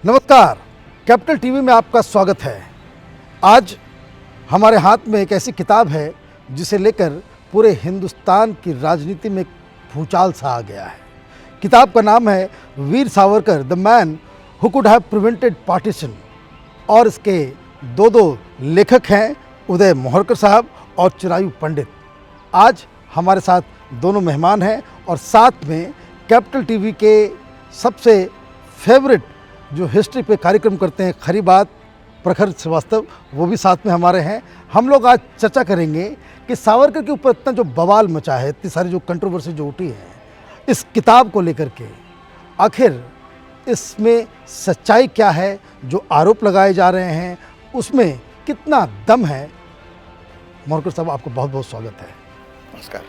नमस्कार, capital TV में आपका स्वागत है। आज हमारे हाथ में एक ऐसी किताब है जिसे लेकर पूरे हिंदुस्तान की राजनीति में भूचाल सा आ गया है। किताब का नाम है Veer Savarkar, the man who could have prevented partition. और इसके दो लेखक हैं, उदय मोहरकर साहब और चिरायु पंडित। आज हमारे साथ दोनों मेहमान हैं और साथ में कैपिटल टीवी के सबसे फेवरेट जो हिस्ट्री पे कार्यक्रम करते हैं, खरी बात, प्रखर श्रीवास्तव, वो भी साथ में हमारे हैं। हम लोग आज चर्चा करेंगे कि सावरकर के ऊपर इतना जो बवाल मचा है, इतनी सारी जो कंट्रोवर्सी जो उठी है इस किताब को लेकर के, आखिर इसमें सच्चाई क्या है, जो आरोप लगाए जा रहे हैं उसमें कितना दम है। मोहरकर साहब, आपको बहुत बहुत स्वागत है। नमस्कार।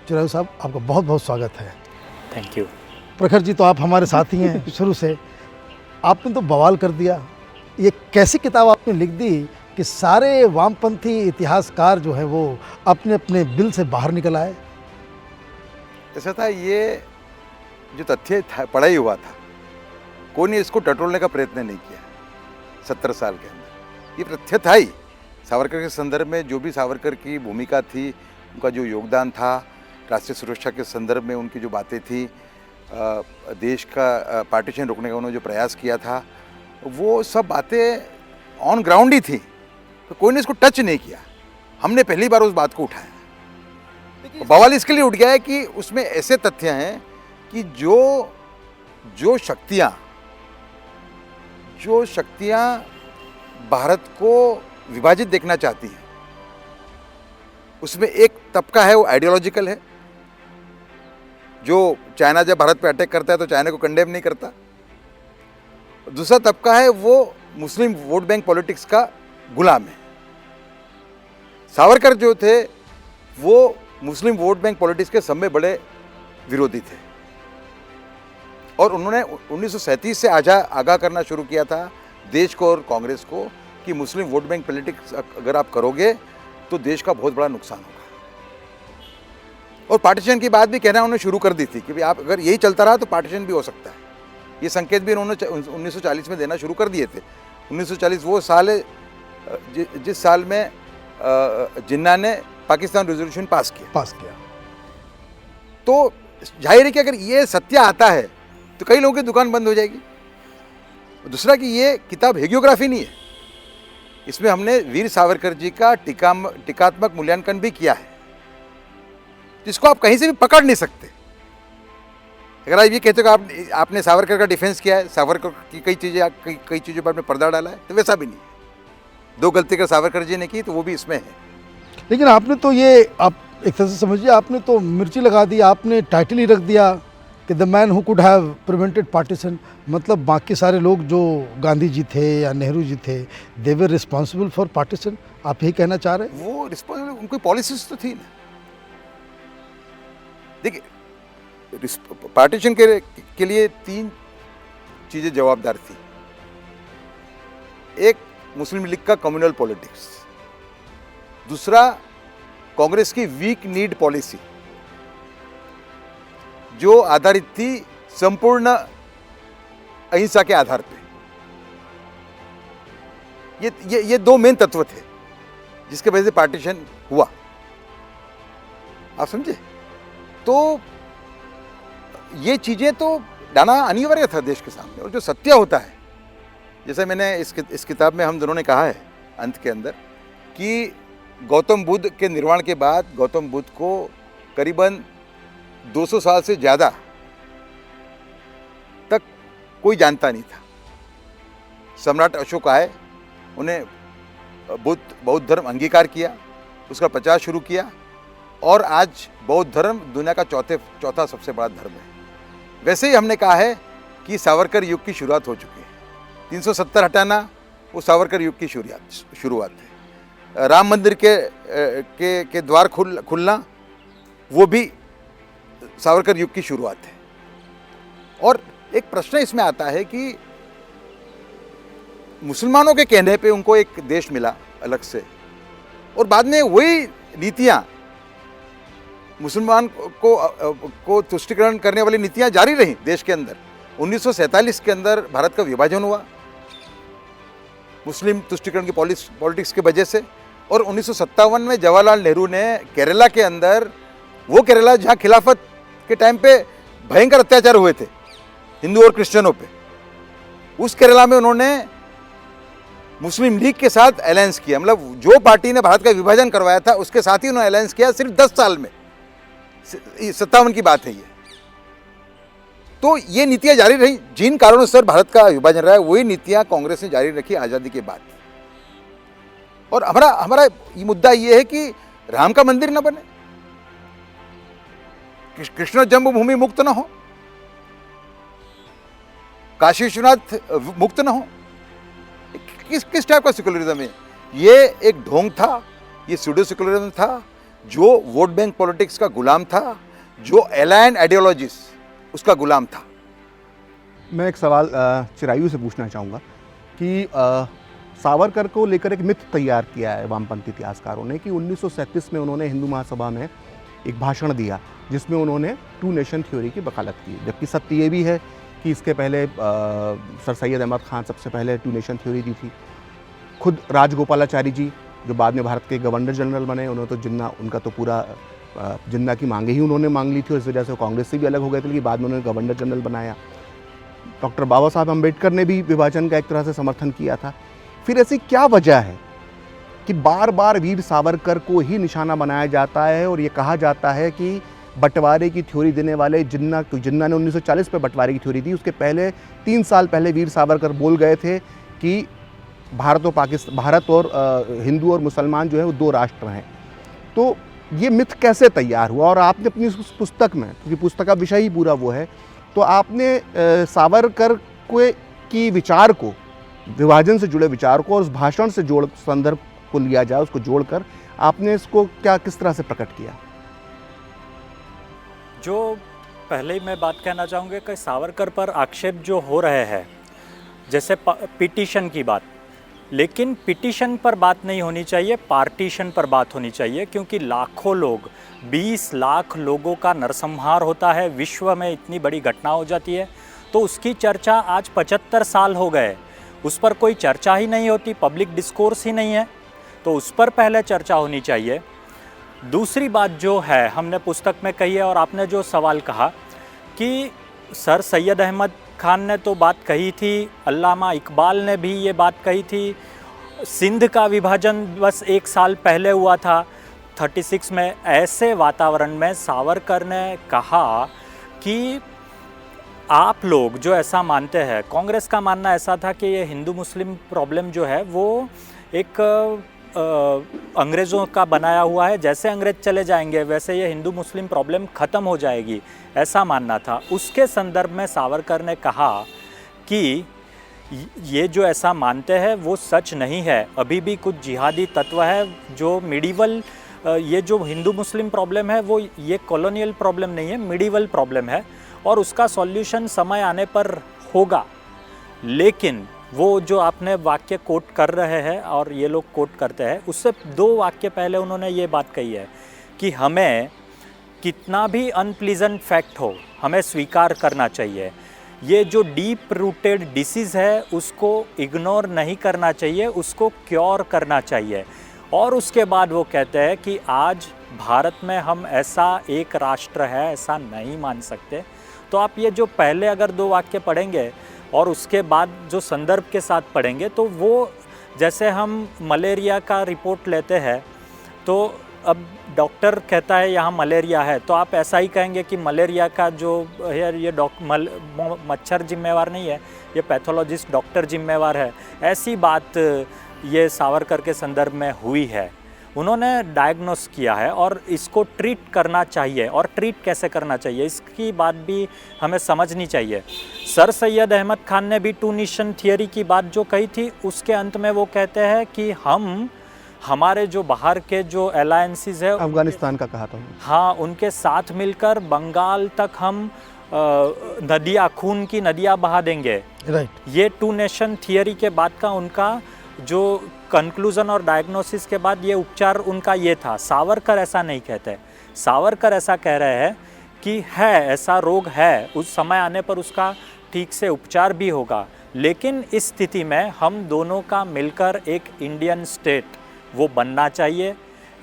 चिरायु साहब, आपका बहुत बहुत स्वागत है। Thank you. प्रखर जी, तो आप हमारे साथ ही हैं शुरू से। आपने तो बवाल कर दिया। ये कैसी किताब आपने लिख दी कि सारे वामपंथी इतिहासकार जो है वो अपने अपने बिल से बाहर निकल आए। ऐसा था, ये जो तथ्य पड़ा ही हुआ था, कोई ने इसको टटोलने का प्रयत्न नहीं किया 70 साल के अंदर। ये तथ्य था ही। सावरकर के संदर्भ में जो भी सावरकर की भूमिका थी, उनका जो योगदान था, राष्ट्रीय सुरक्षा के संदर्भ में उनकी जो बातें थी, देश का पार्टीशन रोकने का उन्होंने जो प्रयास किया था, वो सब बातें ऑन ग्राउंड ही थी। तो कोई ने इसको टच नहीं किया। हमने पहली बार उस बात को उठाया। बवाल इसके लिए उठ गया है कि उसमें ऐसे तथ्य हैं कि जो शक्तियां भारत को विभाजित देखना चाहती हैं, उसमें एक तबका है वो आइडियोलॉजिकल है, जो चाइना जब भारत पे अटैक करता है तो चाइना को कंडेम नहीं करता। दूसरा तबका है वो मुस्लिम वोट बैंक पॉलिटिक्स का गुलाम है। सावरकर जो थे वो मुस्लिम वोट बैंक पॉलिटिक्स के सब में बड़े विरोधी थे और उन्होंने 1937 से आगाह करना शुरू किया था देश को और कांग्रेस को कि मुस्लिम वोट बैंक पॉलिटिक्स अगर आप करोगे तो देश का बहुत बड़ा नुकसान होगा। और पार्टीशन की बात भी कहना उन्होंने शुरू कर दी थी कि भाई आप अगर यही चलता रहा तो पार्टीशन भी हो सकता है। ये संकेत भी उन्होंने 1940 में देना शुरू कर दिए थे। 1940 वो साल है जिस साल में जिन्ना ने पाकिस्तान रेजोल्यूशन पास किया। तो जाहिर है कि अगर ये सत्य आता है तो कई लोगों की दुकान बंद हो जाएगी। दूसरा कि ये किताब हेगियोग्राफी नहीं है, इसमें हमने वीर सावरकर जी का टीकात्मक मूल्यांकन भी किया है, जिसको आप कहीं से भी पकड़ नहीं सकते। अगर आप ये कहते हो कि आपने सावरकर का डिफेंस किया है, सावरकर की कई चीज़ों पर आपने पर्दा डाला है, तो वैसा भी नहीं है। दो गलती अगर सावरकर जी ने की तो वो भी इसमें है। लेकिन आपने तो ये, आप एक तरह से समझिए, आपने तो मिर्ची लगा दी। आपने टाइटल ही रख दिया कि the man who could have prevented partition. मतलब बाकी सारे लोग जो गांधी जी थे या नेहरू जी थे, दे वर रिस्पॉन्सिबल फॉर पार्टीशन। आप यही कहना चाह रहे हैं? वो रिस्पॉन्सिबल, उनकी पॉलिसीज तो थी ना। देखिए, पार्टीशन के लिए 3 चीज़ें जवाबदार थी। एक, मुस्लिम लीग का कम्युनल पॉलिटिक्स। दूसरा, कांग्रेस की वीक नीड पॉलिसी, जो आधारित थी संपूर्ण अहिंसा के आधार पे। ये 2 मेन तत्व थे जिसके वजह से पार्टीशन हुआ। आप समझे? तो ये चीज़ें तो लाना अनिवार्य था देश के सामने। और जो सत्य होता है, जैसे मैंने इस किताब में हम दोनों ने कहा है अंत के अंदर, कि गौतम बुद्ध के निर्वाण के बाद गौतम बुद्ध को करीबन 200 साल से ज़्यादा तक कोई जानता नहीं था। सम्राट अशोक आए, उन्हें बौद्ध धर्म अंगीकार किया, उसका प्रचार शुरू किया और आज बौद्ध धर्म दुनिया का चौथा सबसे बड़ा धर्म है। वैसे ही हमने कहा है कि सावरकर युग की शुरुआत हो चुकी है। 370 हटाना वो सावरकर युग की शुरुआत है। राम मंदिर के द्वार खुलना वो भी सावरकर युग की शुरुआत है। और एक प्रश्न इसमें आता है कि मुसलमानों के कहने पे उनको एक देश मिला अलग से, और बाद में वही नीतियां मुसलमान को तुष्टिकरण करने वाली नीतियां जारी रहीं देश के अंदर। 1947 के अंदर भारत का विभाजन हुआ मुस्लिम तुष्टीकरण की पॉलिटिक्स की वजह से, और 1957 में जवाहरलाल नेहरू ने केरला के अंदर, वो केरला जहाँ खिलाफत के टाइम पे भयंकर अत्याचार हुए थे हिंदू और क्रिश्चियनों पे, उस केरला में उन्होंने मुस्लिम लीग के साथ अलायंस किया। मतलब जो पार्टी ने भारत का विभाजन करवाया था उसके साथ ही उन्होंने अलायंस किया, सिर्फ 10 साल में। 57 की बात है ये। तो ये नीतियां जारी रही, जिन कारणों से भारत का विभाजन रहा है वही नीतियां कांग्रेस ने जारी रखी आज़ादी के बाद। और हमारा ये मुद्दा ये है कि राम का मंदिर न बने, कृष्ण जन्मभूमि मुक्त न हो, काशी विश्वनाथ मुक्त न हो। किस टाइप का सेकुलरिज्म है ये? एक ढोंग था, ये सूडो सेकुलरिज्म था जो वोट बैंक पॉलिटिक्स का गुलाम था, जो अलायन आइडियोलॉजीज उसका गुलाम था। मैं एक सवाल चिरायु से पूछना चाहूँगा कि सावरकर को लेकर एक मिथ तैयार किया है वामपंथी इतिहासकारों ने कि 1937 में उन्होंने हिंदू महासभा में एक भाषण दिया जिसमें उन्होंने टू नेशन थ्योरी की वकालत की, जबकि सत्य ये भी है कि इसके पहले सर सैयद अहमद खान सबसे पहले टू नेशन थ्योरी दी थी। खुद राजगोपालाचारी जी जो बाद में भारत के गवर्नर जनरल बने, उन्होंने तो जिन्ना, उनका तो पूरा जिन्ना की मांगे ही उन्होंने मांग ली थी और इस वजह से वो कांग्रेस से भी अलग हो गए थे, लेकिन बाद में उन्होंने गवर्नर जनरल बनाया। डॉक्टर बाबा साहब अम्बेडकर ने भी विभाजन का एक तरह से समर्थन किया था। फिर ऐसी क्या वजह है कि बार बार वीर सावरकर को ही निशाना बनाया जाता है और ये कहा जाता है कि बंटवारे की थ्योरी देने वाले जिन्ना ने 1940 में बंटवारे की थ्योरी दी, उसके पहले 3 साल पहले वीर सावरकर बोल गए थे कि भारत और हिंदू और मुसलमान जो है वो 2 राष्ट्र हैं। तो ये मिथ कैसे तैयार हुआ? और आपने अपनी उस पुस्तक में, क्योंकि पुस्तक का विषय ही पूरा वो है, तो आपने सावरकर की विचार को, विभाजन से जुड़े विचार को और उस भाषण से संदर्भ को लिया जाए, उसको जोड़कर आपने इसको किस तरह से प्रकट किया? जो पहले ही मैं बात कहना चाहूँगा कि सावरकर पर आक्षेप जो हो रहे हैं, जैसे पिटीशन की बात, लेकिन पिटीशन पर बात नहीं होनी चाहिए, पार्टीशन पर बात होनी चाहिए, क्योंकि लाखों लोग, 20 लाख लोगों का नरसंहार होता है, विश्व में इतनी बड़ी घटना हो जाती है, तो उसकी चर्चा आज 75 साल हो गए, उस पर कोई चर्चा ही नहीं होती, पब्लिक डिस्कोर्स ही नहीं है, तो उस पर पहले चर्चा होनी चाहिए। दूसरी बात जो है, हमने पुस्तक में कही है और आपने जो सवाल कहा कि सर सैयद अहमद खान ने तो बात कही थी, अल्लामा इकबाल ने भी ये बात कही थी, सिंध का विभाजन बस 1 साल पहले हुआ था 36 में। ऐसे वातावरण में सावरकर ने कहा कि आप लोग जो ऐसा मानते हैं, कांग्रेस का मानना ऐसा था कि ये हिंदू मुस्लिम प्रॉब्लम जो है वो एक अंग्रेज़ों का बनाया हुआ है, जैसे अंग्रेज चले जाएंगे वैसे ये हिंदू मुस्लिम प्रॉब्लम ख़त्म हो जाएगी, ऐसा मानना था। उसके संदर्भ में सावरकर ने कहा कि ये जो ऐसा मानते हैं वो सच नहीं है, अभी भी कुछ जिहादी तत्व है जो मिडीवल, ये जो हिंदू मुस्लिम प्रॉब्लम है वो ये कॉलोनियल प्रॉब्लम नहीं है, मिडीवल प्रॉब्लम है और उसका सॉल्यूशन समय आने पर होगा। लेकिन वो जो आपने वाक्य कोट कर रहे हैं और ये लोग कोट करते हैं, उससे 2 वाक्य पहले उन्होंने ये बात कही है कि हमें कितना भी अनप्लीजेंट फैक्ट हो हमें स्वीकार करना चाहिए, ये जो डीप रूटेड डिसीज़ है उसको इग्नोर नहीं करना चाहिए, उसको क्योर करना चाहिए। और उसके बाद वो कहते हैं कि आज भारत में हम ऐसा एक राष्ट्र है ऐसा नहीं मान सकते। तो आप ये जो पहले अगर 2 वाक्य पढ़ेंगे और उसके बाद जो संदर्भ के साथ पढ़ेंगे तो वो, जैसे हम मलेरिया का रिपोर्ट लेते हैं तो अब डॉक्टर कहता है यहाँ मलेरिया है, तो आप ऐसा ही कहेंगे कि मलेरिया का जो है ये मच्छर जिम्मेवार नहीं है, ये पैथोलॉजिस्ट डॉक्टर जिम्मेवार है। ऐसी बात ये सावरकर के संदर्भ में हुई है। उन्होंने डायग्नोस किया है और इसको ट्रीट करना चाहिए, और ट्रीट कैसे करना चाहिए इसकी बात भी हमें समझनी चाहिए। सर सैयद अहमद खान ने भी टू नेशन थियरी की बात जो कही थी, उसके अंत में वो कहते हैं कि हम हमारे जो बाहर के जो अलायंसेस है, अफगानिस्तान का कहा था, हाँ, उनके साथ मिलकर बंगाल तक हम नदियाँ, खून की नदियाँ बहा देंगे। राइट। ये टू नेशन थियरी के बाद का उनका जो कंक्लूजन और डायग्नोसिस के बाद ये उपचार उनका ये था। सावरकर ऐसा नहीं कहते, सावरकर ऐसा कह रहे हैं कि है ऐसा रोग है, उस समय आने पर उसका ठीक से उपचार भी होगा, लेकिन इस स्थिति में हम दोनों का मिलकर एक इंडियन स्टेट वो बनना चाहिए,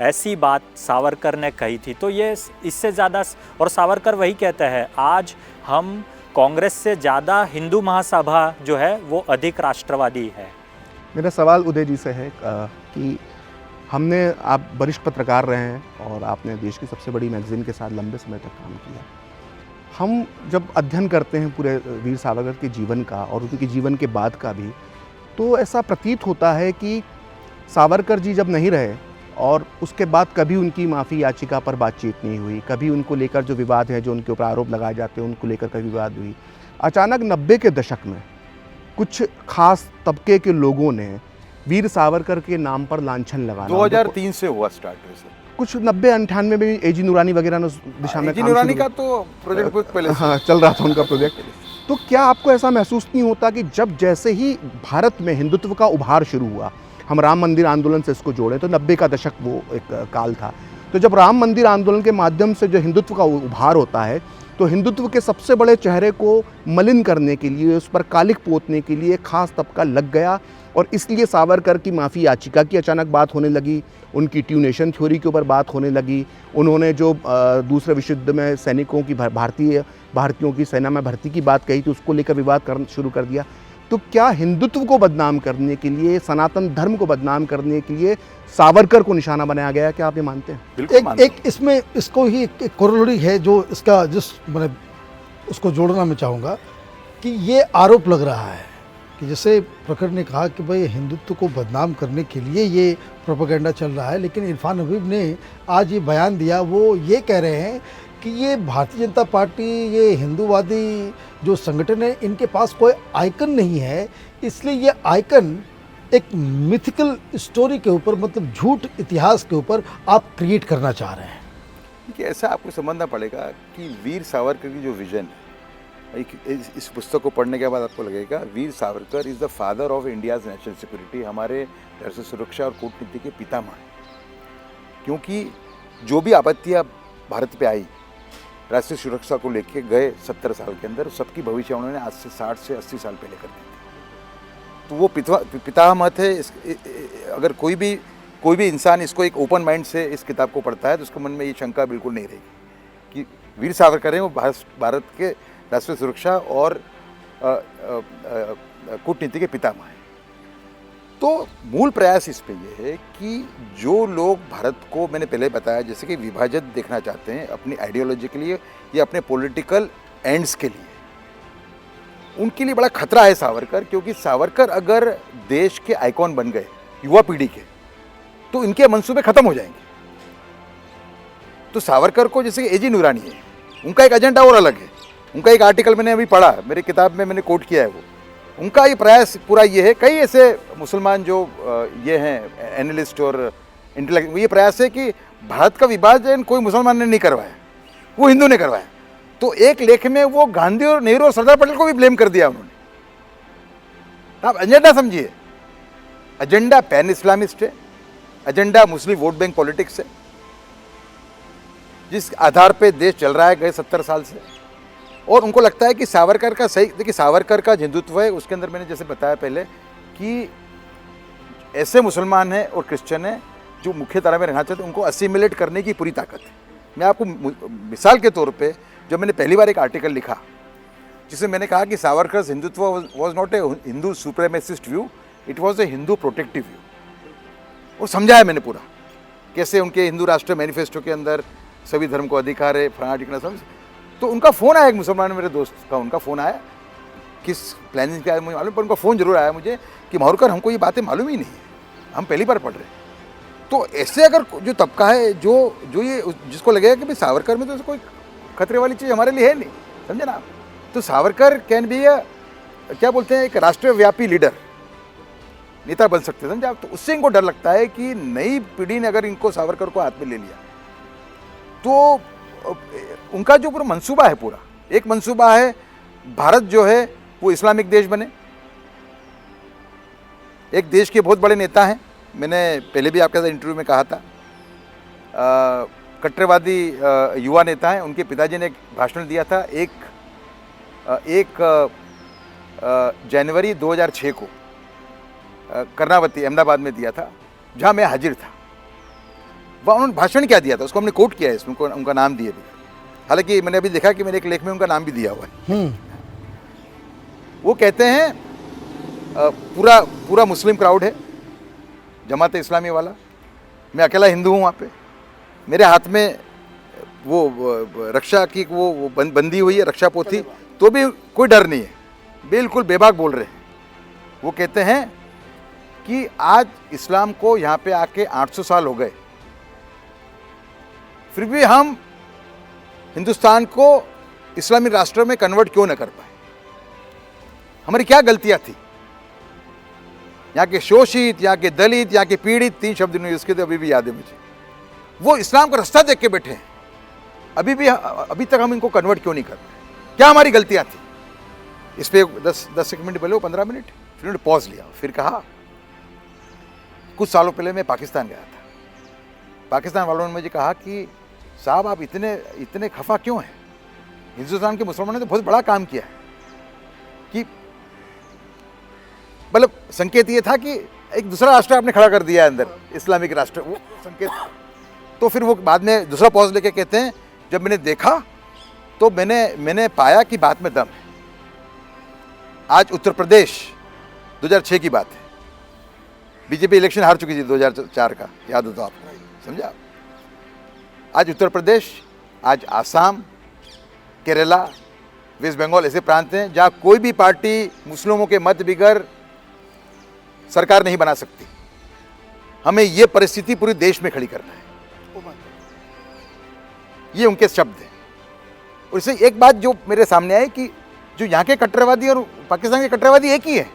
ऐसी बात सावरकर ने कही थी। तो ये इससे ज़्यादा, और सावरकर वही कहते हैं, आज हम कांग्रेस से ज़्यादा हिंदू महासभा जो है वो अधिक राष्ट्रवादी है। मेरा सवाल उदय जी से है कि आप वरिष्ठ पत्रकार रहे हैं और आपने देश की सबसे बड़ी मैगज़ीन के साथ लंबे समय तक काम किया। हम जब अध्ययन करते हैं पूरे वीर सावरकर के जीवन का और उनके जीवन के बाद का भी, तो ऐसा प्रतीत होता है कि सावरकर जी जब नहीं रहे और उसके बाद कभी उनकी माफ़ी याचिका पर बातचीत नहीं हुई, कभी उनको लेकर जो विवाद है, जो उनके ऊपर आरोप लगाए जाते हैं, उनको लेकर कभी विवाद हुई। अचानक 90 के दशक में कुछ खास तबके के लोगों ने वीर सावरकर के नाम पर लांछन लगाना 2003 से हुआ स्टार्ट वैसे। कुछ 90-98 में भी एजी नूरानी वगैरह ने उस दिशा में एजी नूरानी का तो प्रोजेक्ट बहुत पहले हाँ चल रहा था उनका प्रोजेक्ट। तो क्या आपको ऐसा महसूस नहीं होता कि जब जैसे ही भारत में हिंदुत्व का उभार शुरू हुआ, हम राम मंदिर आंदोलन से इसको जोड़ें तो 90 का दशक वो एक काल था, तो जब राम मंदिर आंदोलन के माध्यम से जो हिंदुत्व का उभार होता है, तो हिंदुत्व के सबसे बड़े चेहरे को मलिन करने के लिए, उस पर कालिक पोतने के लिए खास तबका लग गया और इसलिए सावरकर की माफ़ी याचिका की अचानक बात होने लगी, उनकी ट्यूनेशन थ्योरी के ऊपर बात होने लगी, उन्होंने जो दूसरे विश्व युद्ध में सैनिकों की भारतीयों की सेना में भर्ती की बात कही थी, उसको लेकर विवाद करना शुरू कर दिया। तो क्या हिंदुत्व को बदनाम करने के लिए, सनातन धर्म को बदनाम करने के लिए सावरकर को निशाना बनाया गया? क्या आप ये मानते हैं? बिल्कुल एक इसमें इसको ही एक कोरोलरी है जो इसका मैंने उसको जोड़ना मैं चाहूँगा कि ये आरोप लग रहा है कि जैसे प्रखर ने कहा कि भाई हिंदुत्व को बदनाम करने के लिए ये प्रोपेगेंडा चल रहा है, लेकिन इरफान हबीब ने आज ये बयान दिया, वो ये कह रहे हैं कि ये भारतीय जनता पार्टी, ये हिंदूवादी जो संगठन है, इनके पास कोई आइकन नहीं है, इसलिए ये आइकन एक मिथिकल स्टोरी के ऊपर, मतलब झूठ इतिहास के ऊपर आप क्रिएट करना चाह रहे हैं। कि ऐसा आपको समझना पड़ेगा कि वीर सावरकर की जो विजन है, इस पुस्तक को पढ़ने के बाद आपको लगेगा Veer Savarkar is the father of India's national security, हमारे राष्ट्रीय सुरक्षा और कूटनीति के पितामह। क्योंकि जो भी आपत्तियाँ भारत पे आई राष्ट्रीय सुरक्षा को लेके गए 70 साल के अंदर, सबकी भविष्य उन्होंने आज से 60 से 80 साल पहले कर दी थी। तो वो पितामह थे। अगर कोई भी इंसान इसको एक ओपन माइंड से इस किताब को पढ़ता है तो उसके मन में ये शंका बिल्कुल नहीं रहेगी कि वीर सावरकर हैं वो भारत के राष्ट्रीय सुरक्षा और कूटनीति के पितामह हैं। तो मूल प्रयास इस पे ये है कि जो लोग भारत को, मैंने पहले बताया, जैसे कि विभाजित देखना चाहते हैं अपनी आइडियोलॉजी के लिए या अपने पॉलिटिकल एंड्स के लिए, उनके लिए बड़ा खतरा है सावरकर। क्योंकि सावरकर अगर देश के आइकॉन बन गए युवा पीढ़ी के, तो इनके मंसूबे खत्म हो जाएंगे। तो सावरकर को, जैसे कि एजी नूरानी है, उनका एक एजेंडा और अलग है। उनका एक आर्टिकल मैंने अभी पढ़ा, मेरी किताब में मैंने कोट किया है, वो उनका ये प्रयास पूरा ये है, कई ऐसे मुसलमान जो ये हैं एनालिस्ट और इंटेलेक्ट, ये प्रयास है कि भारत का विभाजन कोई मुसलमान ने नहीं करवाया, वो हिंदू ने करवाया। तो एक लेख में वो गांधी और नेहरू और सरदार पटेल को भी ब्लेम कर दिया उन्होंने। आप एजेंडा समझिए, एजेंडा पैन इस्लामिस्ट है, एजेंडा मुस्लिम वोट बैंक पॉलिटिक्स है, जिस आधार पे देश चल रहा है गए 70 साल से। और उनको लगता है कि सावरकर का सही, देखिए सावरकर का हिंदुत्व है, उसके अंदर मैंने जैसे बताया पहले कि ऐसे मुसलमान हैं और क्रिश्चियन हैं जो मुख्य धारा में रहना चाहते हैं, उनको असिमिलेट करने की पूरी ताकत है। मैं आपको मिसाल के तौर पे, जब मैंने पहली बार एक आर्टिकल लिखा जिसमें मैंने कहा कि Savarkar Hindutva was not a Hindu supremacist view, it was a Hindu protective view, वो समझाया मैंने पूरा, कैसे उनके हिंदू राष्ट्र मैनिफेस्टो के अंदर सभी धर्म को अधिकार है, फलाना समझ। तो उनका फ़ोन आया, एक मुसलमान मेरे दोस्त का, उनका फ़ोन आया, किस प्लानिंग का है मुझे मालूम, पर उनका फ़ोन जरूर आया मुझे कि माहौरकर हमको ये बातें मालूम ही नहीं है, हम पहली बार पढ़ रहे हैं। तो ऐसे अगर जो तबका है जो ये जिसको लगेगा कि भाई सावरकर में तो कोई खतरे वाली चीज़ हमारे लिए है नहीं, समझे ना आप, तो सावरकर कैन बी क्या बोलते हैं, एक राष्ट्रव्यापी लीडर, नेता बन सकते हैं, समझे आप। तो उससे इनको डर लगता है कि नई पीढ़ी ने अगर इनको सावरकर को हाथ में ले लिया तो उनका जो पूरा मंसूबा है, पूरा एक मंसूबा है, भारत जो है वो इस्लामिक देश बने। एक देश के बहुत बड़े नेता हैं, मैंने पहले भी आपके साथ इंटरव्यू में कहा था, कट्टरवादी युवा नेता हैं, उनके पिताजी ने एक भाषण दिया था, एक जनवरी 2006 को कर्नावती अहमदाबाद में दिया था, जहाँ मैं हाजिर था। वहाँ उन्होंने भाषण क्या दिया था उसको हमने कोट किया है, इसमें उनका नाम दिए भी। हालांकि मैंने अभी देखा कि मेरे एक लेख में उनका नाम भी दिया हुआ है। वो कहते हैं पूरा मुस्लिम क्राउड है, जमात इस्लामी वाला, मैं अकेला हिंदू हूँ वहाँ पे, मेरे हाथ में वो रक्षा की वो बंदी हुई है, रक्षा पोथी, तो भी कोई डर नहीं है, बिल्कुल बेबाक बोल रहे हैं। वो कहते हैं कि आज इस्लाम को यहाँ पे आके 800 साल हो गए, फिर भी हम हिंदुस्तान को इस्लामी राष्ट्र में कन्वर्ट क्यों न कर पाए, हमारी क्या गलतियां थी। यहाँ के शोषित, यहाँ के दलित, यहाँ के पीड़ित, 3 शब्द इन्होंने यूज किए थे, अभी भी याद है मुझे। वो इस्लाम का रास्ता देख के बैठे हैं, अभी तक हम इनको कन्वर्ट क्यों नहीं कर पाए, क्या हमारी गलतियां थी। इस पे 10 मिनट पहले, 15 मिनट, फिर उन्होंने पॉज लिया, फिर कहा कुछ सालों पहले मैं पाकिस्तान गया था, पाकिस्तान वालों ने मुझे कहा कि साहब आप इतने खफा क्यों हैं, हिंदुस्तान के मुसलमानों ने तो बहुत बड़ा काम किया है, कि मतलब संकेत ये था कि एक दूसरा राष्ट्र आपने खड़ा कर दिया है अंदर, इस्लामिक राष्ट्र, वो संकेत। तो फिर वो बाद में दूसरा पॉज लेके कहते हैं जब मैंने देखा तो मैंने पाया कि बात में दम है। आज उत्तर प्रदेश, 2006 की बात है, बीजेपी इलेक्शन हार चुकी थी 2004 का, याद हो तो आपको, समझा। आज उत्तर प्रदेश, आज आसाम, केरला, वेस्ट बंगाल ऐसे प्रांत हैं जहाँ कोई भी पार्टी मुस्लिमों के मत बिगैर सरकार नहीं बना सकती। हमें ये परिस्थिति पूरे देश में खड़ी करना है, ये उनके शब्द हैं। और इससे एक बात जो मेरे सामने आई कि जो यहाँ के कट्टरवादी और पाकिस्तान के कट्टरवादी एक ही है,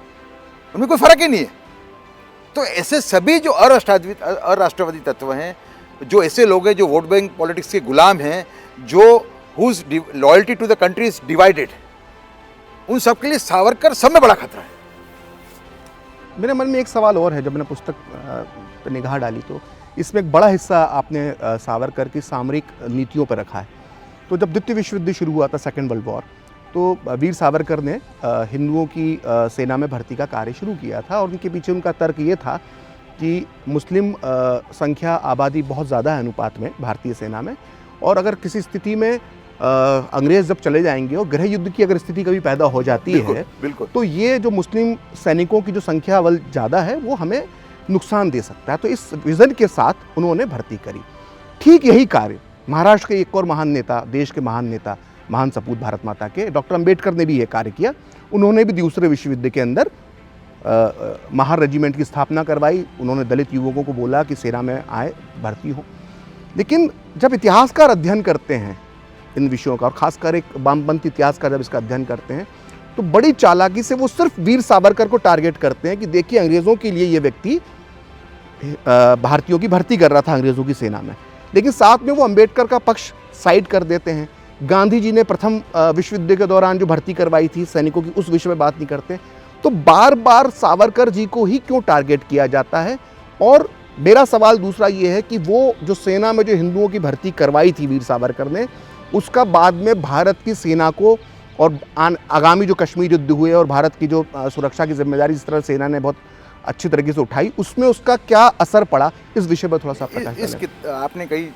उनमें कोई फर्क ही नहीं है। तो ऐसे सभी जो अराष्ट्रवादी तत्व हैं, जो ऐसे लोग हैं जो वोट बैंक पॉलिटिक्स के गुलाम हैं, जो whose loyalty to the country is divided, उन सब के लिए सावरकर सब में बड़ा खतरा है। मेरे मन में एक सवाल और है, जब मैंने पुस्तक पर निगाह डाली तो इसमें एक बड़ा हिस्सा आपने सावरकर की सामरिक नीतियों पर रखा है। तो जब द्वितीय विश्व युद्ध शुरू हुआ था, सेकेंड वर्ल्ड वॉर, तो वीर सावरकर ने हिंदुओं की सेना में भर्ती का कार्य शुरू किया था, और उनके पीछे उनका तर्क ये था कि मुस्लिम संख्या आबादी बहुत ज़्यादा है अनुपात में भारतीय सेना में, और अगर किसी स्थिति में अंग्रेज़ जब चले जाएंगे और गृह युद्ध की अगर स्थिति कभी पैदा हो जाती है, तो ये जो मुस्लिम सैनिकों की जो संख्या बल ज़्यादा है वो हमें नुकसान दे सकता है। तो इस विज़न के साथ उन्होंने भर्ती करी। ठीक यही कार्य महाराष्ट्र के एक और महान नेता, देश के महान नेता, महान सपूत भारत माता के डॉक्टर अंबेडकर ने भी ये कार्य किया। उन्होंने भी दूसरे विश्व युद्ध के अंदर महार रेजिमेंट की स्थापना करवाई। उन्होंने दलित युवकों को बोला कि सेना में आए, भर्ती हो। लेकिन जब इतिहासकार अध्ययन करते हैं इन विषयों का, और खासकर एक वामपंथी इतिहासकार जब इसका अध्ययन करते हैं, तो बड़ी चालाकी से वो सिर्फ वीर सावरकर को टारगेट करते हैं कि देखिए अंग्रेज़ों के लिए ये व्यक्ति भारतीयों की भर्ती कर रहा था अंग्रेज़ों की सेना में, लेकिन साथ में वो अंबेडकर का पक्ष साइड कर देते हैं। गांधी जी ने प्रथम विश्व युद्ध के दौरान जो भर्ती करवाई थी सैनिकों की, उस विषय में बात नहीं करते। तो बार बार सावरकर जी को ही क्यों टारगेट किया जाता है। और मेरा सवाल दूसरा ये है कि वो जो सेना में जो हिंदुओं की भर्ती करवाई थी वीर सावरकर ने, उसका बाद में भारत की सेना को और आगामी जो कश्मीर युद्ध हुए और भारत की जो सुरक्षा की जिम्मेदारी जिस तरह सेना ने बहुत अच्छी तरीके से उठाई, उसमें उसका क्या असर पड़ा, इस विषय पर थोड़ा सा आपने कई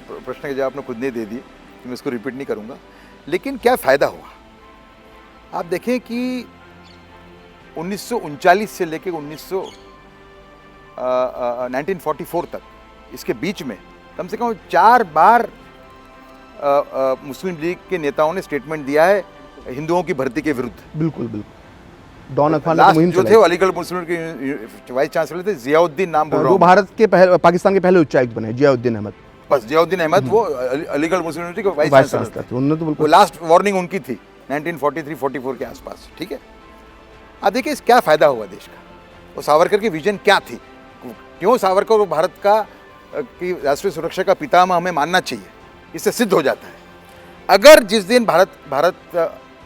प्रश्न के जवाब आपने खुद ने दे दिए, मैं इसको रिपीट नहीं करूँगा। लेकिन क्या फ़ायदा हुआ, आप देखें कि 1939 से लेकर 1944 तक, इसके बीच में कम से कम 4 बार मुस्लिम लीग के नेताओं ने स्टेटमेंट दिया है हिंदुओं की भर्ती के विरुद्ध। बिल्कुल बिल्कुल। डॉन अखबार जो थे अलीगढ़ मुस्लिम के वाइस चांसलर थे, जियाउद्दीन नाम बोल रहा हूं, वो भारत के पाकिस्तान के पहले उच्चायुक्त बने, जियाउद्दीन अहमद। बस जियाउद्दीन अहमद वो अलीगढ़ मुस्लिम यूनिवर्सिटी के वाइस चांसलर थे। उन्होंने तो बिल्कुल लास्ट वार्निंग उनकी थी 1943-44 के आसपास। ठीक है, अब देखिए क्या फ़ायदा हुआ देश का, वो सावरकर की विजन क्या थी, क्यों सावरकर वो भारत का की राष्ट्रीय सुरक्षा का पितामह हमें मानना चाहिए, इससे सिद्ध हो जाता है। अगर जिस दिन भारत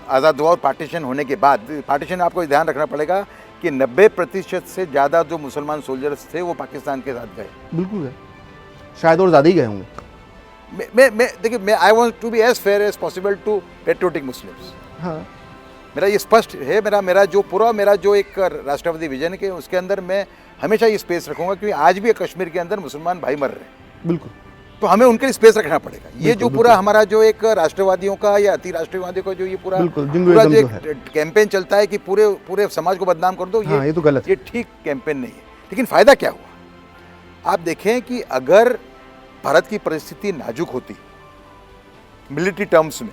आज़ाद हुआ और पार्टीशन होने के बाद, पार्टीशन आपको ध्यान रखना पड़ेगा कि 90% से ज़्यादा जो मुसलमान सोल्जर्स थे वो पाकिस्तान के साथ गए। बिल्कुल है, शायद और ज़्यादा ही गए होंगे। देखिए, I want to be as fair as possible to patriotic Muslims. हाँ, मेरा ये स्पष्ट है, मेरा जो एक राष्ट्रवादी विजन के उसके अंदर मैं हमेशा ये स्पेस रखूंगा, क्योंकि आज भी कश्मीर के अंदर मुसलमान भाई मर रहे हैं। बिल्कुल। तो हमें उनके लिए स्पेस रखना पड़ेगा। ये जो पूरा हमारा जो एक राष्ट्रवादियों का या अति राष्ट्रवादियों का जो ये पूरा जो कैंपेन चलता है कि पूरे समाज को बदनाम कर दो, ये तो गलत, ये ठीक कैंपेन नहीं है। लेकिन फायदा क्या हुआ? आप देखें कि अगर भारत की परिस्थिति नाजुक होती मिलिट्री टर्म्स में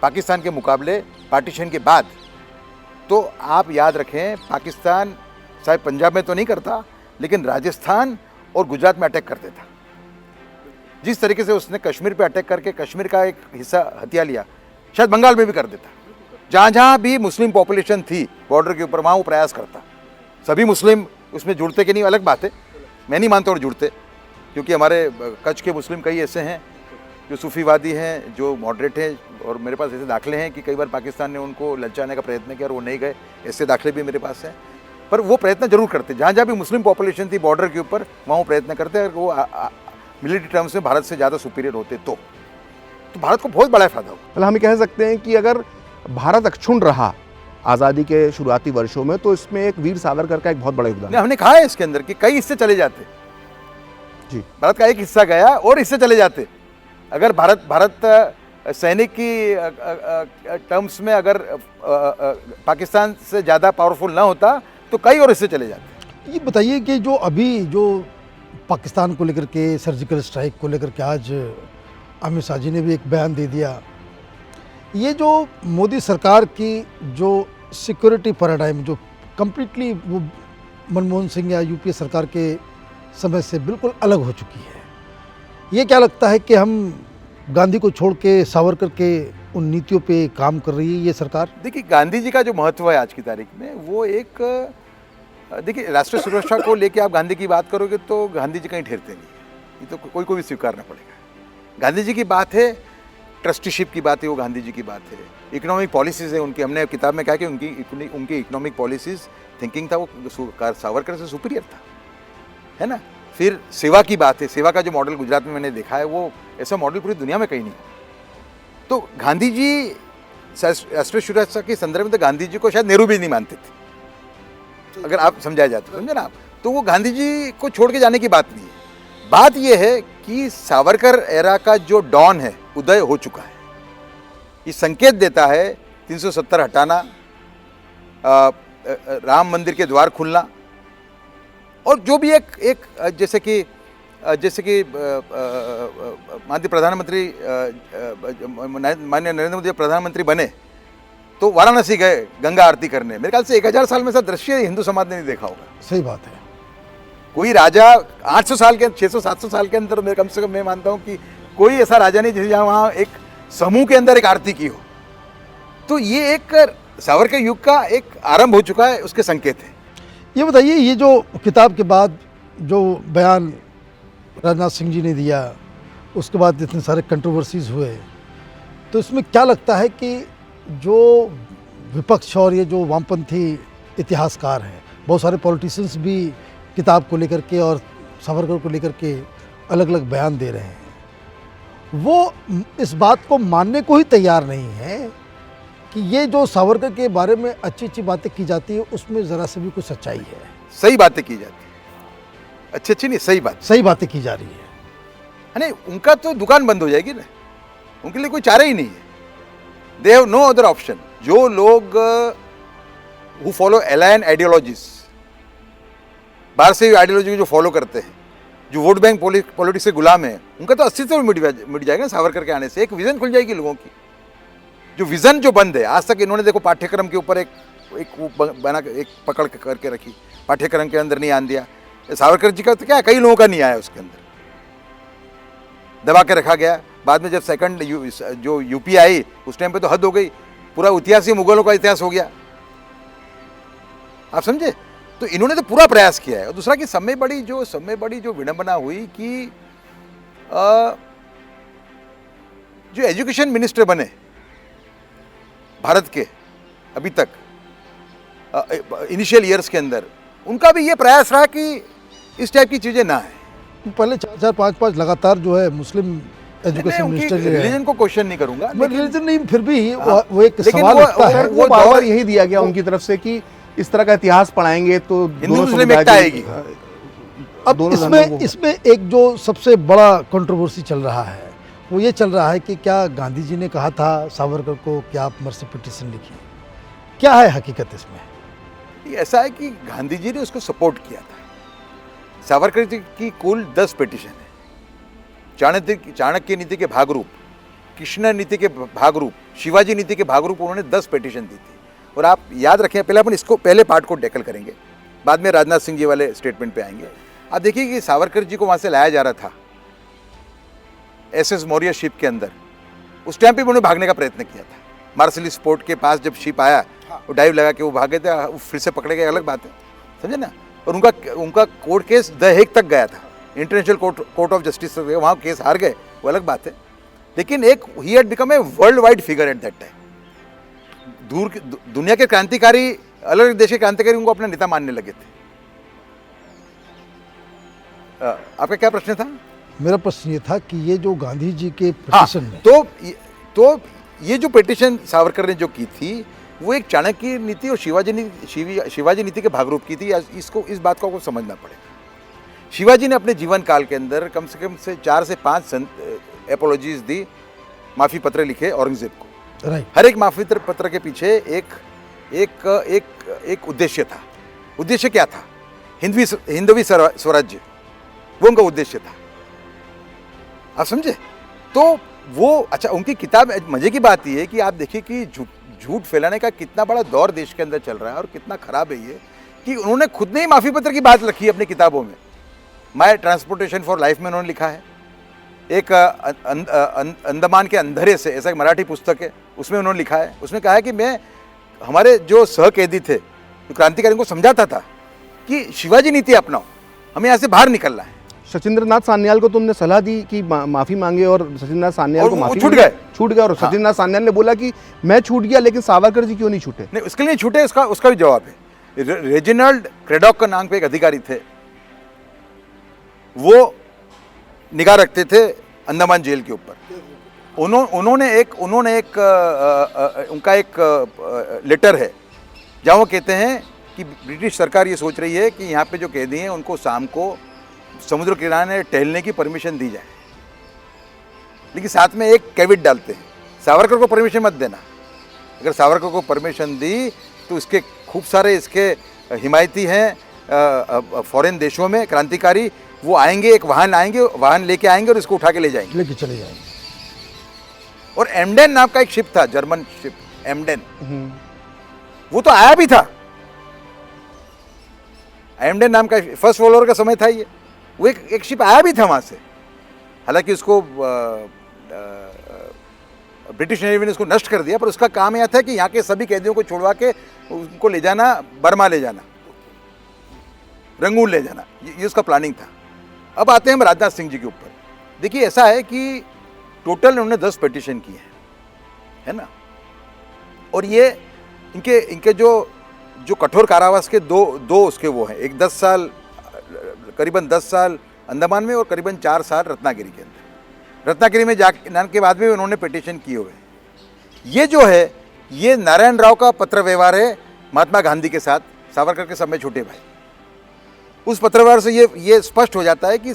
पाकिस्तान के मुकाबले पार्टीशन के बाद, तो आप याद रखें पाकिस्तान शायद पंजाब में तो नहीं करता, लेकिन राजस्थान और गुजरात में अटैक कर देता। जिस तरीके से उसने कश्मीर पे अटैक करके कश्मीर का एक हिस्सा हथिया लिया, शायद बंगाल में भी कर देता। जहाँ जहाँ भी मुस्लिम पॉपुलेशन थी बॉर्डर के ऊपर, वहाँ वो प्रयास करता। सभी मुस्लिम उसमें जुड़ते कि नहीं अलग बात है, मैं नहीं मानता और जुड़ते, क्योंकि हमारे कच्छ के मुस्लिम कई ऐसे हैं जो सूफीवादी हैं, जो मॉडरेट हैं, और मेरे पास ऐसे दाखले हैं कि कई बार पाकिस्तान ने उनको ललचाने का प्रयत्न किया और वो नहीं गए, ऐसे दाखले भी मेरे पास हैं। पर वो प्रयत्न जरूर करते, जहाँ जहाँ भी मुस्लिम पॉपुलेशन थी बॉर्डर के ऊपर, वहाँ वो प्रयत्न करते हैं। वो मिलिट्री टर्म्स में भारत से ज़्यादा सुपीरियर होते तो भारत को बहुत बड़ा फायदा होगा। मतलब हम कह सकते हैं कि अगर भारत अक्षुण्ण रहा आज़ादी के शुरुआती वर्षों में, तो इसमें एक वीर सावरकर का एक बहुत बड़ा योगदान है। हमने कहा है इसके अंदर कि कई हिस्से चले जाते जी, भारत का एक हिस्सा गया और हिस्से चले जाते। अगर भारत सैनिक की टर्म्स में अगर पाकिस्तान से ज़्यादा पावरफुल ना होता तो कई और हिस्से चले जाते। ये बताइए कि जो अभी जो पाकिस्तान को लेकर के सर्जिकल स्ट्राइक को लेकर के आज अमित शाह जी ने भी एक बयान दे दिया, ये जो मोदी सरकार की जो सिक्योरिटी पैराडाइम जो कम्प्लीटली वो मनमोहन सिंह या यूपीए सरकार के समय से बिल्कुल अलग हो चुकी है, ये क्या लगता है कि हम गांधी को छोड़ के सावरकर के उन नीतियों पे काम कर रही है ये सरकार? देखिए, गांधी जी का जो महत्व है आज की तारीख में, वो एक देखिए राष्ट्रीय सुरक्षा को लेके आप गांधी की बात करोगे तो गांधी जी कहीं ठहरते नहीं, ये तो कोई को भी स्वीकारना पड़ेगा। गांधी जी की बात है, ट्रस्टीशिप की बात है, वो गांधी जी की बात है। इकोनॉमिक पॉलिसीज़ है उनकी, हमने किताब में कहा कि उनकी इकोनॉमिक पॉलिसीज़ थिंकिंग था वो सावरकर से सुपीरियर था, है ना। फिर सेवा की बात है, सेवा का जो मॉडल गुजरात में मैंने देखा है, वो ऐसा मॉडल पूरी दुनिया में कहीं नहीं। तो गांधी जी राष्ट्रीय सुरक्षा के संदर्भ में तो गांधी जी को शायद नेहरू भी नहीं मानते थे, अगर आप समझाया जाते, समझे ना आप। तो वो गांधी जी को छोड़ के जाने की बात नहीं है। बात ये है कि सावरकर एरा का जो डॉन है उदय हो चुका है। ये संकेत देता है 370 हटाना, राम मंदिर के द्वार खुलना, और जो भी एक जैसे कि माननीय प्रधानमंत्री माननीय नरेंद्र मोदी प्रधानमंत्री बने तो वाराणसी गए गंगा आरती करने। मेरे ख्याल से 1000 साल में ऐसा दृश्य हिंदू समाज ने नहीं देखा होगा। सही बात है। कोई राजा 800 साल के 600-700 साल के अंदर कम से कम मैं मानता हूँ कि कोई ऐसा राजा नहीं जिसे जहाँ वहाँ एक समूह के अंदर एक आरती की हो। तो ये एक सावरकर युग का एक आरंभ हो चुका है, उसके संकेत है। ये बताइए, ये जो किताब के बाद जो बयान राजनाथ सिंह जी ने दिया, उसके बाद इतने सारे कंट्रोवर्सीज हुए, तो इसमें क्या लगता है कि जो विपक्ष और ये जो वामपंथी इतिहासकार हैं, बहुत सारे पॉलिटिशियंस भी किताब को लेकर के और सावरकर को लेकर के अलग अलग बयान दे रहे हैं, वो इस बात को मानने को ही तैयार नहीं है कि ये जो सावरकर के बारे में अच्छी अच्छी बातें की जाती है उसमें ज़रा से भी कुछ सच्चाई है। सही बातें की जाती है, अच्छी नहीं, सही बातें की जा रही है। नहीं, उनका तो दुकान बंद हो जाएगी ना, उनके लिए कोई चारा ही नहीं है। They have no other option. जो लोग हु फॉलो एलायन आइडियोलॉजीज, बाहर से आइडियोलॉजी जो फॉलो करते हैं, जो वोट बैंक पॉलिटिक्स के गुलाम है, उनका तो अस्तित्व मिट जाएगा सावरकर के आने से। एक विजन खुल जाएगी लोगों की, जो विजन जो बंद है। आज तक इन्होंने देखो पाठ्यक्रम के ऊपर एक पकड़ करके रखी, पाठ्यक्रम के अंदर नहीं आन दिया। सावरकर जी का तो क्या, कई लोगों का नहीं आया, उसके अंदर दबा के रखा गया। बाद में जब सेकंड जो यूपी आई, उस टाइम पे तो हद हो गई, पूरा इतिहास ही मुगलों का इतिहास हो गया, आप समझे। तो इन्होंने तो पूरा प्रयास किया है। और दूसरा कि समय बड़ी जो विडंबना हुई कि जो एजुकेशन मिनिस्टर बने भारत के अभी तक इनिशियल ईयर्स के अंदर, उनका भी ये प्रयास रहा कि इस टाइप की चीज़ें ना है। पहले 4-4, 5-5 लगातार जो है मुस्लिम एजुकेशन मिनिस्टर रिलीजन को क्वेश्चन नहीं करूंगा, मैं रिलीजन नहीं, फिर भी वो एक लेकिन सवाल उठता है। वो बार बार यही दिया गया उनकी तरफ से कि इस तरह का इतिहास पढ़ाएंगे तो हिंदू मुस्लिम एकता आएगी। अब इसमें एक जो सबसे बड़ा कंट्रोवर्सी चल रहा है वो ये चल रहा है कि क्या गांधी जी ने कहा था सावरकर को कि आप मर्सी पिटीशन लिखिए, क्या है हकीकत इसमें? ऐसा है कि गांधी जी ने उसको सपोर्ट किया था। सावरकर जी की कुल 10 पिटीशन है। चाणक्य नीति के भागरूप, कृष्ण नीति के भागरूप, शिवाजी नीति के भागरूप उन्होंने 10 पिटीशन दी थी। और आप याद रखें, पहले अपन इसको पहले पार्ट को टैकल करेंगे, बाद में राजनाथ सिंह जी वाले स्टेटमेंट पे आएंगे। आप देखिए कि सावरकर जी को वहाँ से लाया जा रहा था SS मौर्य शिप के अंदर। उस टाइम पे उन्होंने भागने का प्रयत्न किया था। मार्सिलिस पोर्ट के पास जब शिप आया, वो डाइव लगा के वो भागे थे, वो फिर से पकड़े गए, अलग बात है, समझे ना। और उनका कोर्ट केस द हेग तक गया था, इंटरनेशनल कोर्ट ऑफ जस्टिस, वहाँ केस हार गए, वो अलग बात है। लेकिन एक he had become a world wide figure at that time. दुनिया के क्रांतिकारी, अलग अलग देश के क्रांतिकारी उनको अपना नेता मानने लगे थे। आपका क्या प्रश्न था? मेरा प्रश्न ये था कि ये जो गांधी जी के हाँ, पिटीशन में तो ये जो पिटीशन सावरकर ने जो की थी वो एक चाणक्य नीति और शिवाजी नीति के भागरूप की थी। इसको, इस बात को आपको समझना पड़ेगा। शिवाजी ने अपने जीवन काल के अंदर कम से 4 से 5 एपोलॉजीज दी, माफ़ी पत्र लिखे औरंगजेब को। हर एक माफ़ी पत्र के पीछे एक उद्देश्य था। उद्देश्य क्या था? हिंदवी स्वराज्य, वो उनका उद्देश्य था। आप समझे? तो वो, अच्छा, उनकी किताब, मजे की बात यह है कि आप देखिए कि झूठ फैलाने का कितना बड़ा दौर देश के अंदर चल रहा है और कितना खराब है ये कि उन्होंने खुद ने ही माफ़ी पत्र की बात रखी है अपनी किताबों में। माय ट्रांसपोर्टेशन फॉर लाइफ में उन्होंने लिखा है। एक अंडमान के अंधेरे से, ऐसा एक मराठी पुस्तक है, उसमें उन्होंने लिखा है। उसमें कहा है कि मैं हमारे जो सहकैदी थे, जो क्रांतिकारियों को समझाता था कि शिवाजी नीति अपनाओ, हमें यहाँ से बाहर निकलना है। सचिंद्रनाथ सान्याल को तुमने सलाह दी कि माफी मांगे और सचिंद्रनाथ सान्याल को माफी छूट गए और सचिंद्रनाथ सान्याल ने बोला कि मैं छूट गया, लेकिन सावरकर जी क्यों नहीं छूटे? नहीं, उसके लिए छूटे, उसका भी जवाब है। रेजिनाल्ड क्रेडॉक का नाम पे एक अधिकारी थे, वो निगाह रखते थे अंडमान जेल के ऊपर। उन्होंने एक उनका एक लेटर है जहाँ वो कहते हैं कि ब्रिटिश सरकार ये सोच रही है कि यहाँ पे जो कैदी हैं उनको शाम को समुद्र किनारे टहलने की परमिशन दी जाए, लेकिन साथ में एक कैविट डालते हैं, सावरकर को परमिशन मत देना। अगर सावरकर को परमिशन दी तो इसके खूब सारे इसके हिमायती हैं फॉरेन देशों में क्रांतिकारी, वो आएंगे, एक वाहन लेके आएंगे और इसको उठा के लेके चले जाएंगे। और एमडेन नाम का एक शिप था, जर्मन शिप एमडेन, वो तो आया भी था। एमडेन नाम का फर्स्ट वर्ल्ड वॉर का समय था ये, वो एक शिप आया भी था वहाँ से। हालांकि उसको ब्रिटिश नेवी ने उसको नष्ट कर दिया, पर उसका काम यह था कि यहाँ के सभी कैदियों को छुड़वा के उनको ले जाना, बर्मा ले जाना, रंगून ले जाना, ये उसका प्लानिंग था। अब आते हैं हम राजनाथ सिंह जी के ऊपर। देखिए, ऐसा है कि टोटल उन्होंने 10 पिटीशन की है ना। और ये इनके जो कठोर कारावास के दो उसके वो हैं, एक 10 साल, करीबन 10 साल अंडमान में और करीबन 4 साल रत्नागिरी के अंदर। रत्नागिरी में जाने के बाद भी उन्होंने पिटीशन किए हुए। ये जो है, ये नारायण राव का पत्र व्यवहार है महात्मा गांधी के साथ, सावरकर के समय छोटे भाई। उस पत्र व्यवहार से ये स्पष्ट हो जाता है कि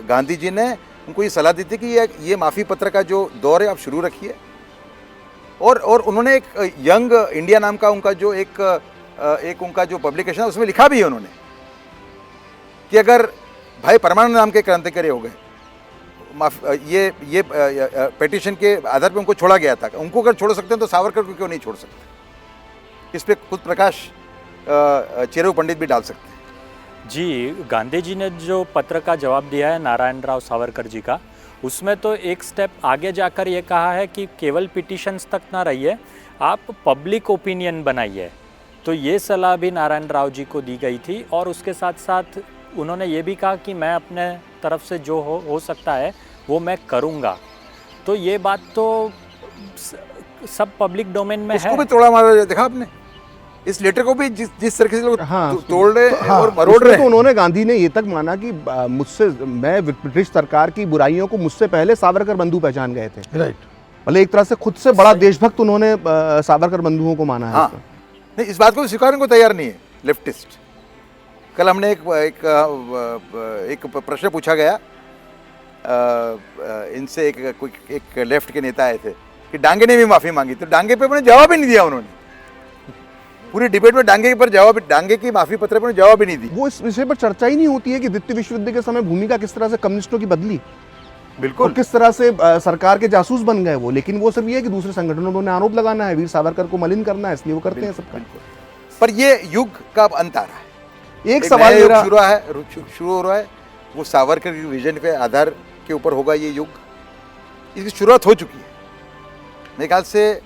गांधी जी ने उनको ये सलाह दी थी कि ये माफ़ी पत्र का जो दौर है आप शुरू रखिए। और उन्होंने एक यंग इंडिया नाम का उनका जो एक उनका जो पब्लिकेशन है, उसमें लिखा भी है उन्होंने कि अगर भाई परमानंद नाम के क्रांतिकारी हो गए, ये पिटीशन के आधार पर उनको छोड़ा गया था, उनको अगर छोड़ सकते हैं तो सावरकर को क्यों नहीं छोड़ सकते? इस पर खुद प्रकाश चेरू पंडित भी डाल सकते हैं। जी, गांधी जी ने जो पत्र का जवाब दिया है नारायण राव सावरकर जी का, उसमें तो एक स्टेप आगे जाकर ये कहा है कि केवल पिटीशंस तक ना रहिए, आप पब्लिक ओपिनियन बनाइए। तो ये सलाह भी नारायण राव जी को दी गई थी। और उसके साथ साथ उन्होंने ये भी कहा कि मैं अपने तरफ से जो हो सकता है वो मैं करूँगा। तो ये बात तो सब पब्लिक डोमेन में है। उसको भी तोड़ा मारा, देखा आपने? इस लेटर को भी जिस तरीके से लोग हाँ, तोड़ रहे हैं हाँ, और मरोड़ उसमें रहे तो हैं। उन्होंने, गांधी ने ये तक माना कि मुझसे, मैं ब्रिटिश सरकार की बुराइयों को मुझसे पहले सावरकर बंधु पहचान गए थे। राइट। मतलब एक तरह से खुद से बड़ा देशभक्त उन्होंने सावरकर बंधुओं को माना है। हाँ, नहीं, इस बात को स्वीकारने को तैयार नहीं है लेफ्टिस्ट। कल हमने एक प्रश्न पूछा गया इनसे, एक लेफ्ट के नेता आए थे कि डांगे ने भी माफ़ी मांगी, तो डांगे पे उन्होंने जवाब ही नहीं दिया। उन्होंने पूरी डिबेट में डांगे पर जवाब, डांगे की माफ़ी पत्र पर जवाब ही नहीं दी। वो इस विषय पर चर्चा ही नहीं होती है कि द्वितीय विश्व युद्ध के समय भूमिका किस तरह से कम्युनिस्टों की बदली और बिल्कुल। किस तरह से सरकार के जासूस बन गए वो। लेकिन वो सिर्फ ये है कि दूसरे संगठनों में उन्हें आरोप लगाना है, वीर सावरकर को मलिन करना है, इसलिए वो करते हैं सबका। पर ये युग का अब अंत आ रहा है। एक सवाल नया युग मेरा, शुरू हो रहा है, वो सावरकर की विजन पे आधार के ऊपर होगा ये युग। इसकी शुरुआत हो चुकी है। मेरे ख्याल से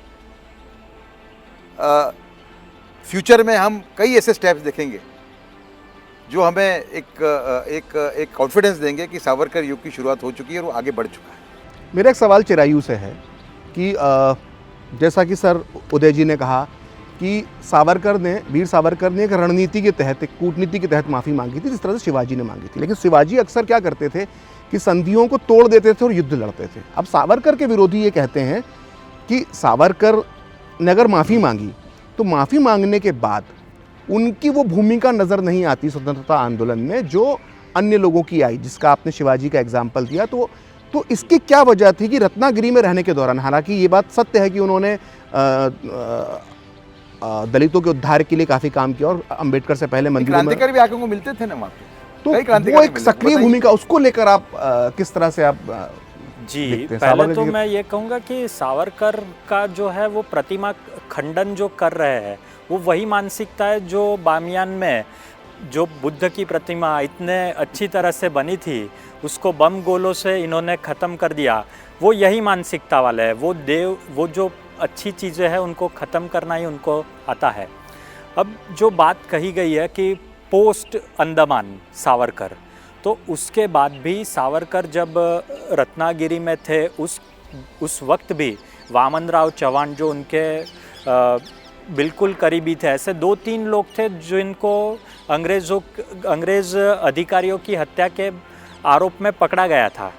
फ्यूचर में हम कई ऐसे स्टेप्स देखेंगे जो हमें एक कॉन्फिडेंस देंगे कि सावरकर युग की शुरुआत हो चुकी है और वो आगे बढ़ चुका है। मेरा एक सवाल चिरायू से है कि जैसा कि सर उदय जी ने कहा कि वीर सावरकर ने एक रणनीति के तहत, एक कूटनीति के तहत माफ़ी मांगी थी, जिस तरह से शिवाजी ने मांगी थी। लेकिन शिवाजी अक्सर क्या करते थे कि संधियों को तोड़ देते थे और युद्ध लड़ते थे। अब सावरकर के विरोधी ये कहते हैं कि सावरकर ने अगर माफ़ी मांगी तो माफ़ी मांगने के बाद उनकी वो भूमिका नज़र नहीं आती स्वतंत्रता आंदोलन में जो अन्य लोगों की आई, जिसका आपने शिवाजी का एग्जाम्पल दिया। तो इसकी क्या वजह थी कि रत्नागिरी में रहने के दौरान, हालांकि ये बात सत्य है कि उन्होंने दलितों के उद्धार के लिए काफ़ी काम किया और अंबेडकर से पहले मंदिरों में, क्रांतिकारी भी आके उनको मिलते थे ना वहाँ पे। तो कई वो क्रांतिकारी एक मिले। सक्रिय बताइए। भूमिका, उसको लेकर आप किस तरह से आप जी, देखते हैं? पहले सावरकर तो जी- मैं ये कहूँगा कि सावरकर का जो है वो प्रतिमा खंडन जो कर रहे हैं, वो वही मानसिकता है जो बामियान में जो बुद्ध की प्रतिमा इतने अच्छी तरह से बनी थी, उसको बम गोलों से इन्होंने ख़त्म कर दिया। वो यही मानसिकता वाले है। वो जो अच्छी चीज़ें हैं उनको ख़त्म करना ही उनको आता है। अब जो बात कही गई है कि पोस्ट अंडमान सावरकर, तो उसके बाद भी सावरकर जब रत्नागिरी में थे उस वक्त भी वामन राव चौहान जो उनके बिल्कुल करीबी थे, ऐसे 2-3 लोग थे जिनको अंग्रेज़ अधिकारियों की हत्या के आरोप में पकड़ा गया था।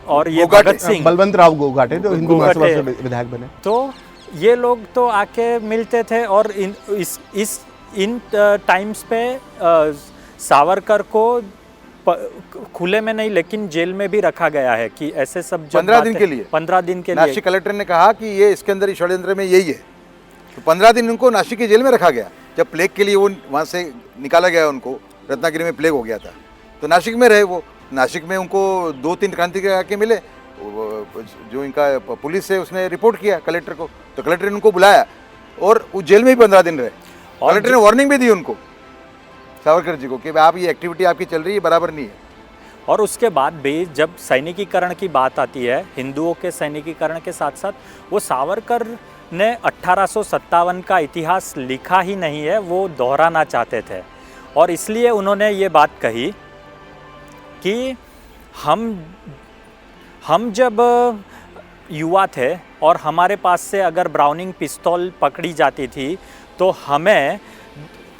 और ये गोगाटे, भगत सिंह, बलवंत राव गोगाटे जो हिंदू गोगाटे। महासभा से विधायक बने, तो ये लोग तो आके मिलते थे और इन टाइम्स पे सावरकर को खुले में नहीं लेकिन जेल में भी रखा गया है कि ऐसे सब 15 दिन के लिए। 15 दिन के लिए। नासिक कलेक्टर ने कहा कि ये इसके अंदर षड्यंत्र में यही है, तो 15 दिन उनको नासिक की जेल में रखा गया। जब प्लेग के लिए वो वहाँ से निकाला गया, उनको रत्नागिरी में प्लेग हो गया था, तो नासिक में रहे वो। नासिक में उनको 2-3 क्रांतिकारी आके मिले, जो इनका पुलिस है उसने रिपोर्ट किया कलेक्टर को, तो कलेक्टर ने उनको बुलाया और वो जेल में ही 15 दिन रहे। और कलेक्टर ने वार्निंग भी दी उनको, सावरकर जी को, कि आप ये एक्टिविटी आपकी चल रही है बराबर नहीं है। और उसके बाद भी जब सैनिकीकरण की बात आती है, हिंदुओं के सैनिकीकरण के साथ साथ वो सावरकर ने 1857 का इतिहास लिखा ही नहीं है, वो दोहराना चाहते थे। और इसलिए उन्होंने ये बात कही कि हम जब युवा थे और हमारे पास से अगर ब्राउनिंग पिस्तौल पकड़ी जाती थी तो हमें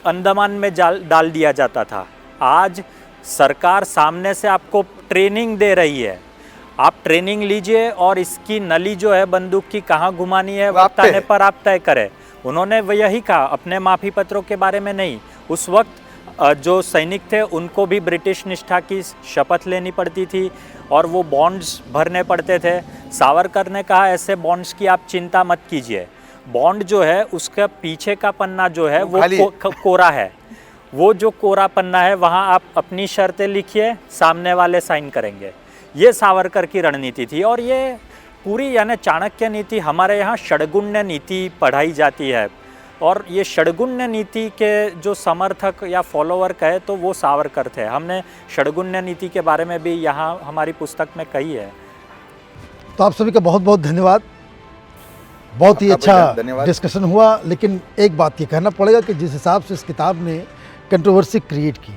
अंडमान में डाल दिया जाता था। आज सरकार सामने से आपको ट्रेनिंग दे रही है, आप ट्रेनिंग लीजिए और इसकी नली जो है बंदूक की कहाँ घुमानी है वक्त आने पर आप तय करें। उन्होंने यही कहा, अपने माफ़ी पत्रों के बारे में नहीं। उस वक्त जो सैनिक थे उनको भी ब्रिटिश निष्ठा की शपथ लेनी पड़ती थी और वो बॉन्ड्स भरने पड़ते थे। सावरकर ने कहा ऐसे बॉन्ड्स की आप चिंता मत कीजिए, बॉन्ड जो है उसका पीछे का पन्ना जो है वो कोरा है, वो जो कोरा पन्ना है वहाँ आप अपनी शर्तें लिखिए, सामने वाले साइन करेंगे। ये सावरकर की रणनीति थी। और ये पूरी यानी चाणक्य नीति, हमारे यहाँ षड्गुण्य नीति पढ़ाई जाती है और ये षड्गुण्य नीति के जो समर्थक या फॉलोवर कहे तो वो सावरकर थे। हमने षड्गुण्य नीति के बारे में भी यहाँ हमारी पुस्तक में कही है। तो आप सभी का बहुत बहुत धन्यवाद। बहुत ही अच्छा डिस्कशन हुआ। लेकिन एक बात ये कहना पड़ेगा कि जिस हिसाब से इस किताब ने कंट्रोवर्सी क्रिएट की,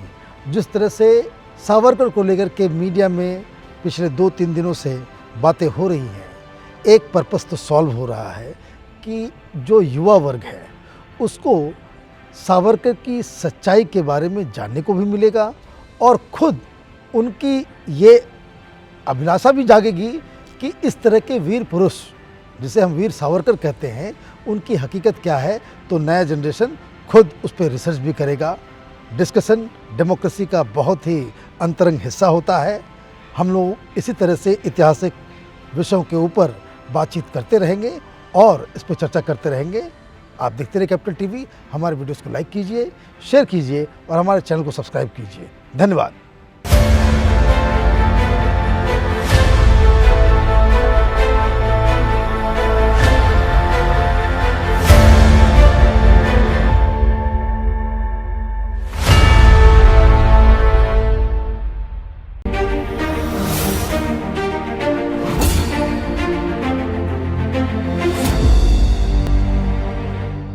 जिस तरह से सावरकर को लेकर के मीडिया में पिछले 2-3 दिनों से बातें हो रही हैं, एक पर्पस तो सॉल्व हो रहा है कि जो युवा वर्ग है उसको सावरकर की सच्चाई के बारे में जानने को भी मिलेगा और खुद उनकी ये अभिलाषा भी जागेगी कि इस तरह के वीर पुरुष जिसे हम वीर सावरकर कहते हैं उनकी हकीकत क्या है। तो नया जनरेशन खुद उस पर रिसर्च भी करेगा। डिस्कशन डेमोक्रेसी का बहुत ही अंतरंग हिस्सा होता है। हम लोग इसी तरह से ऐतिहासिक विषयों के ऊपर बातचीत करते रहेंगे और इस पर चर्चा करते रहेंगे। आप देखते रहिए कैपिटल टीवी। हमारे वीडियोस को लाइक कीजिए, शेयर कीजिए और हमारे चैनल को सब्सक्राइब कीजिए। धन्यवाद।